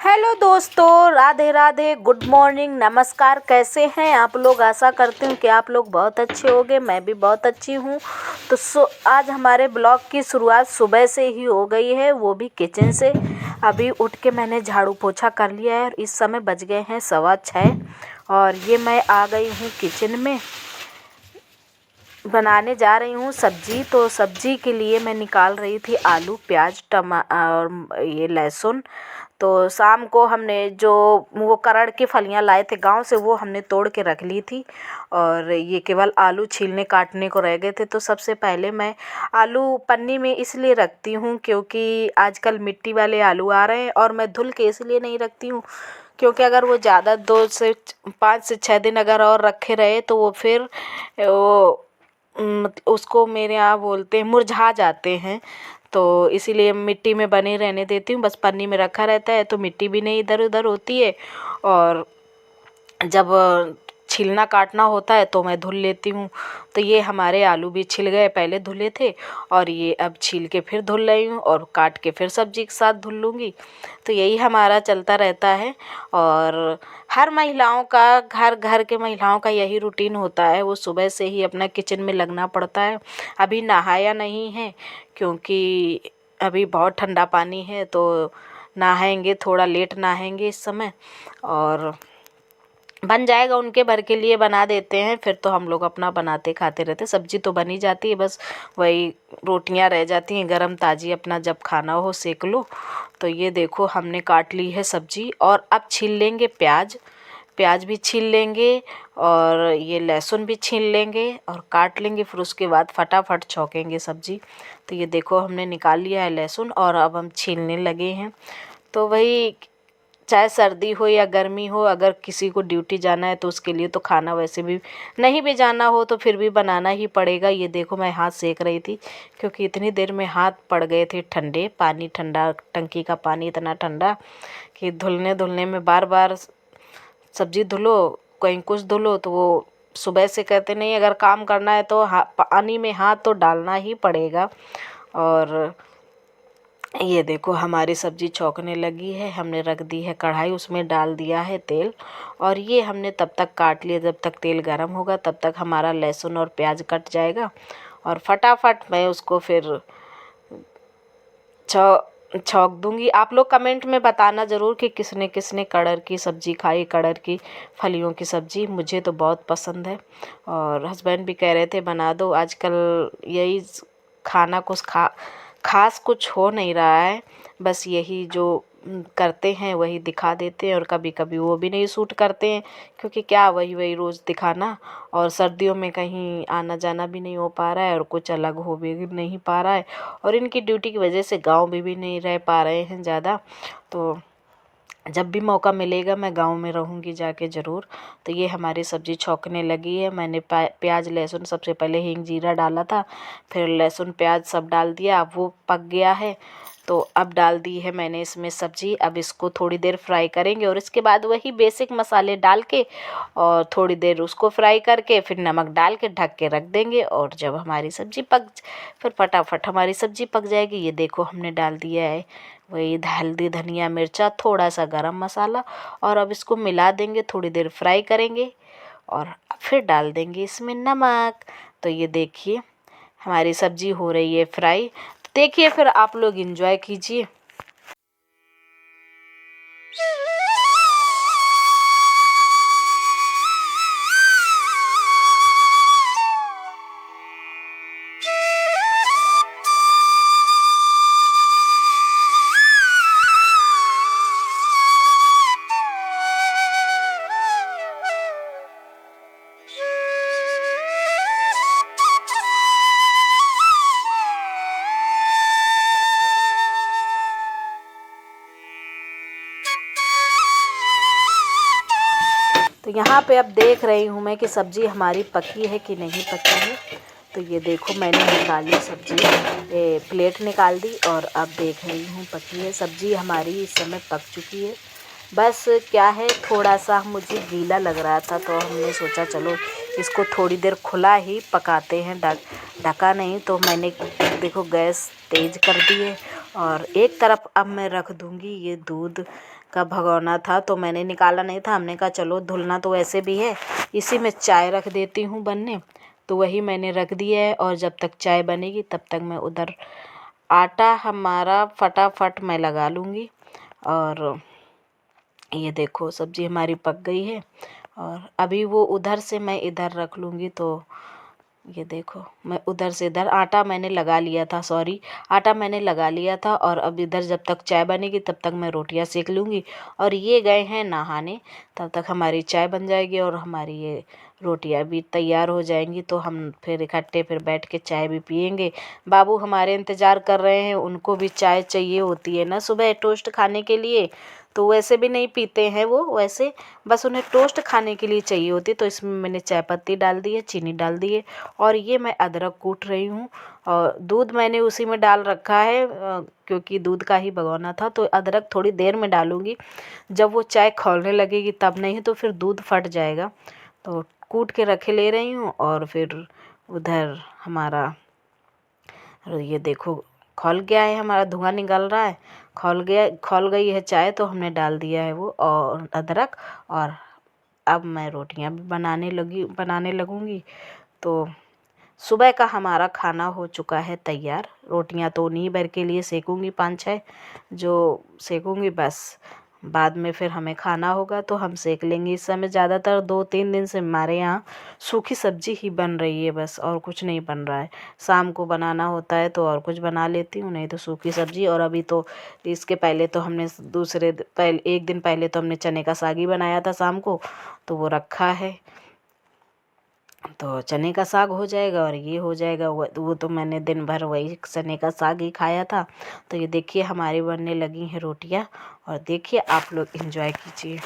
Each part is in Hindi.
हेलो दोस्तों, राधे राधे, गुड मॉर्निंग, नमस्कार। कैसे हैं आप लोग? आशा करती हूँ कि आप लोग बहुत अच्छे होंगे। मैं भी बहुत अच्छी हूँ। तो आज हमारे ब्लॉग की शुरुआत सुबह से ही हो गई है, वो भी किचन से। अभी उठ के मैंने झाड़ू पोछा कर लिया है और इस समय बज गए हैं 6:15 और ये मैं आ गई हूँ किचन में। बनाने जा रही हूँ सब्जी। तो सब्जी के लिए मैं निकाल रही थी आलू, प्याज, और ये लहसुन। तो शाम को हमने जो वो करड़ की फलियां लाए थे गांव से, वो हमने तोड़ के रख ली थी और ये केवल आलू छीलने काटने को रह गए थे। तो सबसे पहले मैं आलू पन्नी में इसलिए रखती हूँ क्योंकि आजकल मिट्टी वाले आलू आ रहे हैं, और मैं धुल के इसलिए नहीं रखती हूँ क्योंकि अगर वो ज़्यादा 2 से 5 से 6 दिन अगर और रखे रहे तो वो फिर वो उसको मेरे यहाँ बोलते हैं मुरझा जाते हैं। तो इसीलिए मिट्टी में बने रहने देती हूँ। बस पन्नी में रखा रहता है तो मिट्टी भी नहीं इधर उधर होती है, और जब छीलना काटना होता है तो मैं धुल लेती हूँ। तो ये हमारे आलू भी छिल गए, पहले धुले थे और ये अब छील के फिर धुल रही हूँ और काट के फिर सब्जी के साथ धुल लूँगी। तो यही हमारा चलता रहता है। और हर महिलाओं का, घर घर के महिलाओं का यही रूटीन होता है। वो सुबह से ही अपना किचन में लगना पड़ता है। अभी नहाया नहीं है क्योंकि अभी बहुत ठंडा पानी है, तो नहाएंगे, थोड़ा लेट नहाएंगे इस समय, और बन जाएगा उनके भर के लिए बना देते हैं। फिर तो हम लोग अपना बनाते खाते रहते। सब्जी तो बनी जाती है, बस वही रोटियां रह जाती हैं गरम ताज़ी, अपना जब खाना हो सेक लो। तो ये देखो हमने काट ली है सब्जी और अब छील लेंगे प्याज। प्याज भी छील लेंगे और ये लहसुन भी छील लेंगे और काट लेंगे। फिर उसके बाद फटाफट छौंकेंगे सब्जी। तो ये देखो हमने निकाल लिया है लहसुन और अब हम छीलने लगे हैं। तो वही, चाहे सर्दी हो या गर्मी हो, अगर किसी को ड्यूटी जाना है तो उसके लिए तो खाना वैसे भी, नहीं भी जाना हो तो फिर भी बनाना ही पड़ेगा। ये देखो मैं हाथ सेक रही थी क्योंकि इतनी देर में हाथ पड़ गए थे ठंडे। पानी ठंडा, टंकी का पानी इतना ठंडा कि धुलने धुलने में बार बार सब्जी धुलो, कहीं कुछ धुलो, तो वो सुबह से कहते नहीं अगर काम करना है तो पानी में हाथ तो डालना ही पड़ेगा। और ये देखो हमारी सब्ज़ी छौंकने लगी है। हमने रख दी है कढ़ाई, उसमें डाल दिया है तेल, और ये हमने तब तक काट लिया, जब तक तेल गर्म होगा तब तक हमारा लहसुन और प्याज कट जाएगा और फटाफट मैं उसको फिर छौंक दूंगी। आप लोग कमेंट में बताना ज़रूर कि किसने किसने कड़र की सब्ज़ी खाई, कड़र की फलियों की सब्ज़ी। मुझे तो बहुत पसंद है और हस्बैंड भी कह रहे थे बना दो। आजकल यही खाना कुछ खास कुछ हो नहीं रहा है, बस यही जो करते हैं वही दिखा देते हैं, और कभी कभी वो भी नहीं सूट करते हैं क्योंकि क्या वही वही रोज़ दिखाना, और सर्दियों में कहीं आना जाना भी नहीं हो पा रहा है और कुछ अलग हो भी नहीं पा रहा है, और इनकी ड्यूटी की वजह से गांव में भी नहीं रह पा रहे हैं ज़्यादा। तो जब भी मौका मिलेगा मैं गांव में रहूंगी जाके ज़रूर। तो ये हमारी सब्ज़ी छौंकने लगी है। मैंने प्याज लहसुन, सबसे पहले हींग जीरा डाला था, फिर लहसुन प्याज सब डाल दिया। अब वो पक गया है तो अब डाल दी है मैंने इसमें सब्ज़ी। अब इसको थोड़ी देर फ्राई करेंगे और इसके बाद वही बेसिक मसाले डाल के और थोड़ी देर उसको फ्राई करके फिर नमक डाल के ढक के रख देंगे। और जब हमारी सब्ज़ी फिर फटाफट हमारी सब्ज़ी पक जाएगी। ये देखो हमने डाल दिया है वही हल्दी, धनिया, मिर्चा, थोड़ा सा गरम मसाला, और अब इसको मिला देंगे, थोड़ी देर फ्राई करेंगे और फिर डाल देंगे इसमें नमक। तो ये देखिए हमारी सब्ज़ी हो रही है फ्राई। तो देखिए फिर आप लोग एंजॉय कीजिए। तो यहाँ पे अब देख रही हूँ मैं कि सब्ज़ी हमारी पकी है कि नहीं पकी है। तो ये देखो मैंने निकाली सब्ज़ी, प्लेट निकाल दी और अब देख रही हूँ पकी है सब्ज़ी हमारी। इस समय पक चुकी है। बस क्या है, थोड़ा सा मुझे गीला लग रहा था तो हमने सोचा चलो इसको थोड़ी देर खुला ही पकाते हैं, ढका नहीं। तो मैंने देखो गैस तेज़ कर दी है और एक तरफ अब मैं रख दूँगी। ये दूध का भगोना था तो मैंने निकाला नहीं था, हमने कहा चलो धुलना तो वैसे भी है, इसी में चाय रख देती हूँ बनने। तो वही मैंने रख दिया है और जब तक चाय बनेगी तब तक मैं उधर आटा हमारा फटाफट मैं लगा लूँगी। और ये देखो सब्ज़ी हमारी पक गई है और अभी वो उधर से मैं इधर रख लूँगी। तो ये देखो मैं उधर से इधर आटा मैंने लगा लिया था, आटा मैंने लगा लिया था। और अब इधर जब तक चाय बनेगी तब तक मैं रोटियां सेक लूँगी। और ये गए हैं नहाने, तब तक हमारी चाय बन जाएगी और हमारी ये रोटियां भी तैयार हो जाएंगी। तो हम फिर इकट्ठे फिर बैठ के चाय भी पियेंगे। बाबू हमारे इंतज़ार कर रहे हैं, उनको भी चाय चाहिए होती है ना सुबह टोस्ट खाने के लिए। तो वैसे भी नहीं पीते हैं वो, वैसे बस उन्हें टोस्ट खाने के लिए चाहिए होती। तो इसमें मैंने चाय पत्ती डाल दी है, चीनी डाल दी है और ये मैं अदरक कूट रही हूँ। और दूध मैंने उसी में डाल रखा है क्योंकि दूध का ही भगोना था। तो अदरक थोड़ी देर में डालूँगी, जब वो चाय खौलने लगेगी तब, नहीं तो फिर दूध फट जाएगा। तो कूट के रखे ले रही हूँ और फिर उधर हमारा ये देखो खौल गया है, हमारा धुआं निकल रहा है, खौल गई है चाय। तो हमने डाल दिया है वो और अदरक। और अब मैं रोटियां भी बनाने लगूँगी। तो सुबह का हमारा खाना हो चुका है तैयार। रोटियां तो उन्हीं भर के लिए सेकूँगी, 5-6 जो सेकूँगी, बस बाद में फिर हमें खाना होगा तो हम सेक लेंगे। इस समय ज़्यादातर 2-3 दिन से हमारे यहाँ सूखी सब्ज़ी ही बन रही है बस, और कुछ नहीं बन रहा है। शाम को बनाना होता है तो और कुछ बना लेती हूँ, नहीं तो सूखी सब्ज़ी। और अभी तो इसके पहले तो हमने एक दिन पहले तो हमने चने का साग ही बनाया था शाम को, तो वो रखा है। तो चने का साग हो जाएगा और ये हो जाएगा। वो तो मैंने दिन भर वही चने का साग ही खाया था। तो ये देखिए हमारी बनने लगी हैं रोटियां और देखिए आप लोग एंजॉय कीजिए।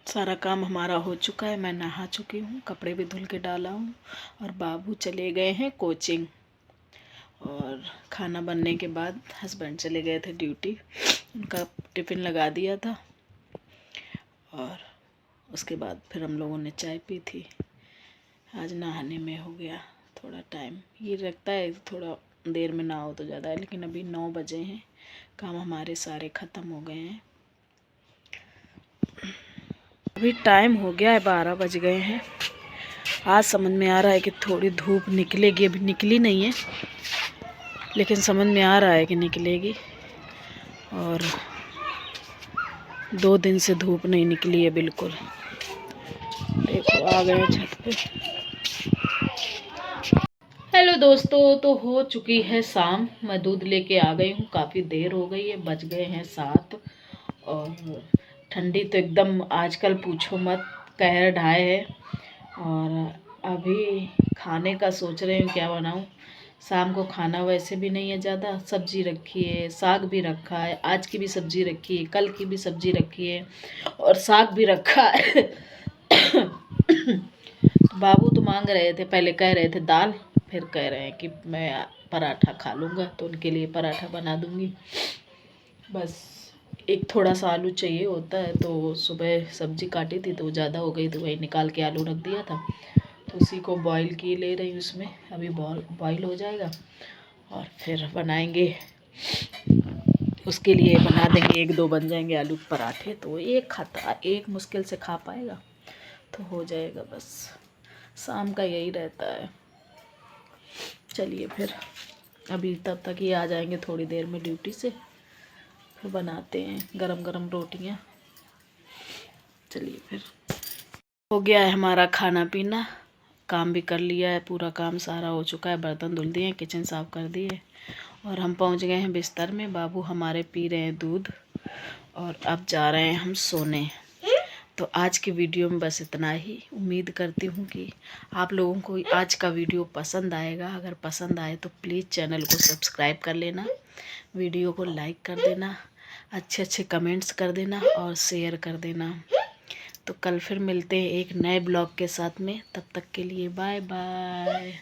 सारा काम हमारा हो चुका है, मैं नहा चुकी हूँ, कपड़े भी धुल के डाला हूँ और बाबू चले गए हैं कोचिंग। और खाना बनने के बाद हस्बैंड चले गए थे ड्यूटी, उनका टिफ़िन लगा दिया था। और उसके बाद फिर हम लोगों ने चाय पी थी। आज नहाने में हो गया थोड़ा टाइम, ये लगता है थोड़ा देर में ना हो तो ज़्यादा है, लेकिन अभी 9 बजे हैं, काम हमारे सारे ख़त्म हो गए हैं। अभी टाइम हो गया है 12 बज गए हैं। आज समझ में आ रहा है कि थोड़ी धूप निकलेगी, अभी निकली नहीं है लेकिन समझ में आ रहा है कि निकलेगी। और 2 दिन से धूप नहीं निकली है बिल्कुल। देखो आ गए छत पे। हेलो दोस्तों, तो हो चुकी है शाम, मैं दूध लेके आ गई हूँ, काफ़ी देर हो गई है, बज गए हैं 7। और ठंडी तो एकदम आजकल पूछो मत, कहर ढाए है। और अभी खाने का सोच रही हूँ क्या बनाऊँ। शाम को खाना वैसे भी नहीं है ज़्यादा, सब्जी रखी है, साग भी रखा है, आज की भी सब्जी रखी है, कल की भी सब्जी रखी है और साग भी रखा है। तो बाबू तो मांग रहे थे, पहले कह रहे थे दाल, फिर कह रहे हैं कि मैं पराठा खा लूँगा, तो उनके लिए पराठा बना दूँगी। बस एक थोड़ा सा आलू चाहिए होता है, तो सुबह सब्जी काटी थी तो ज़्यादा हो गई, तो वही निकाल के आलू रख दिया था, तो उसी को बॉईल की ले रही हूँ। उसमें अभी बॉईल हो जाएगा और फिर बनाएंगे, उसके लिए बना देंगे, 1-2 बन जाएंगे आलू के पराठे। तो एक मुश्किल से खा पाएगा तो हो जाएगा। बस शाम का यही रहता है। चलिए फिर अभी तब तक ये आ जाएंगे थोड़ी देर में ड्यूटी से, फिर बनाते हैं गरम गरम रोटियां। चलिए फिर हो गया है हमारा खाना पीना, काम भी कर लिया है, पूरा काम सारा हो चुका है, बर्तन धुल दिए, किचन साफ़ कर दिए और हम पहुंच गए हैं बिस्तर में। बाबू हमारे पी रहे हैं दूध और अब जा रहे हैं हम सोने। तो आज की वीडियो में बस इतना ही। उम्मीद करती हूँ कि आप लोगों को आज का वीडियो पसंद आएगा। अगर पसंद आए तो प्लीज़ चैनल को सब्सक्राइब कर लेना, वीडियो को लाइक कर देना, अच्छे अच्छे कमेंट्स कर देना और शेयर कर देना। तो कल फिर मिलते हैं एक नए ब्लॉग के साथ में, तब तक के लिए बाय बाय।